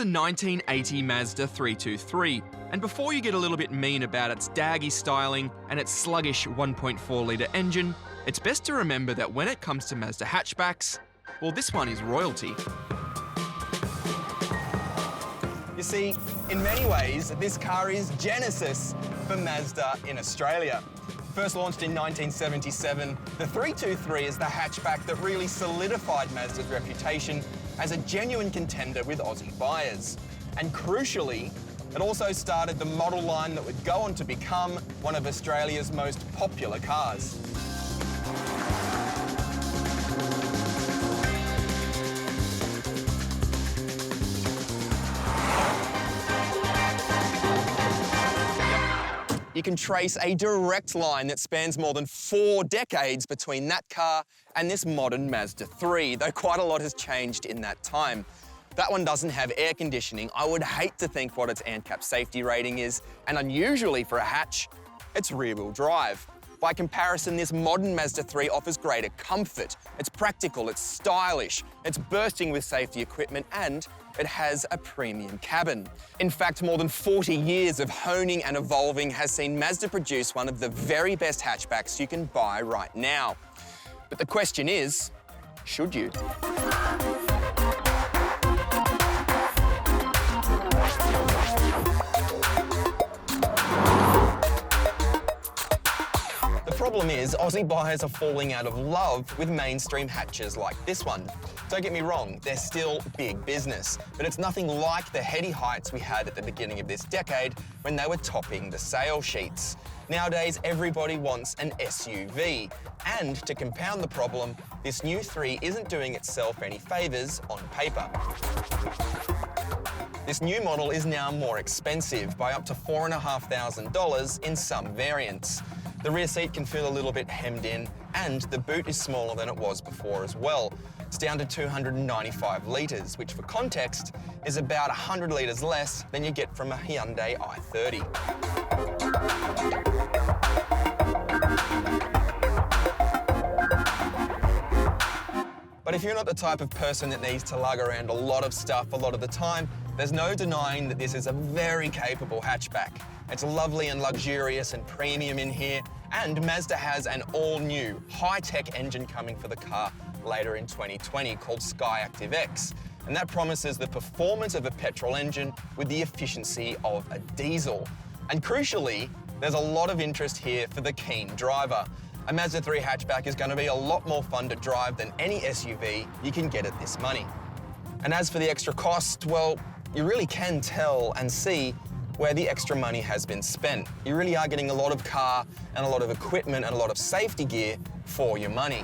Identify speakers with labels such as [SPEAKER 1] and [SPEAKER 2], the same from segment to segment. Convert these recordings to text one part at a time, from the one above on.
[SPEAKER 1] the 1980 Mazda 323, and before you get a little bit mean about its daggy styling and its sluggish 1.4-litre engine, it's best to remember that when it comes to Mazda hatchbacks, well, this one is royalty.
[SPEAKER 2] You see, in many ways, this car is Genesis for Mazda in Australia. First launched in 1977, the 323 is the hatchback that really solidified Mazda's reputation as a genuine contender with Aussie buyers. And crucially, it also started the model line that would go on to become one of Australia's most popular cars. You can trace a direct line that spans more than 4 decades between that car and this modern Mazda 3, though quite a lot has changed in that time. That one doesn't have air conditioning. I would hate to think what its ANCAP safety rating is, and unusually for a hatch, it's rear-wheel drive. By comparison, this modern Mazda 3 offers greater comfort. It's practical, it's stylish, it's bursting with safety equipment, and it has a premium cabin. In fact, more than 40 years of honing and evolving has seen Mazda produce one of the very best hatchbacks you can buy right now. But the question is, should you? The problem is, Aussie buyers are falling out of love with mainstream hatches like this one. Don't get me wrong, they're still big business, but it's nothing like the heady heights we had at the beginning of this decade when they were topping the sale sheets. Nowadays, everybody wants an SUV. And to compound the problem, this new 3 isn't doing itself any favours on paper. This new model is now more expensive by up to $4,500 in some variants. The rear seat can feel a little bit hemmed in, and the boot is smaller than it was before as well. It's down to 295 litres, which for context is about 100 litres less than you get from a Hyundai i30. But if you're not the type of person that needs to lug around a lot of stuff a lot of the time, there's no denying that this is a very capable hatchback. It's lovely and luxurious and premium in here, and Mazda has an all-new, high-tech engine coming for the car later in 2020 called Skyactiv X, and that promises the performance of a petrol engine with the efficiency of a diesel. And crucially, there's a lot of interest here for the keen driver. A Mazda 3 hatchback is going to be a lot more fun to drive than any SUV you can get at this money. And as for the extra cost, well, you really can tell and see where the extra money has been spent. You really are getting a lot of car and a lot of equipment and a lot of safety gear for your money.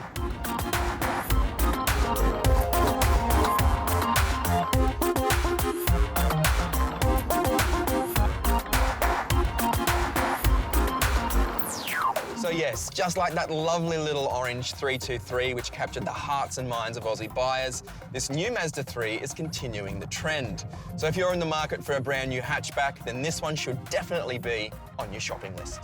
[SPEAKER 2] So yes, just like that lovely little orange 323 which captured the hearts and minds of Aussie buyers, this new Mazda 3 is continuing the trend. So if you're in the market for a brand new hatchback, then this one should definitely be on your shopping list.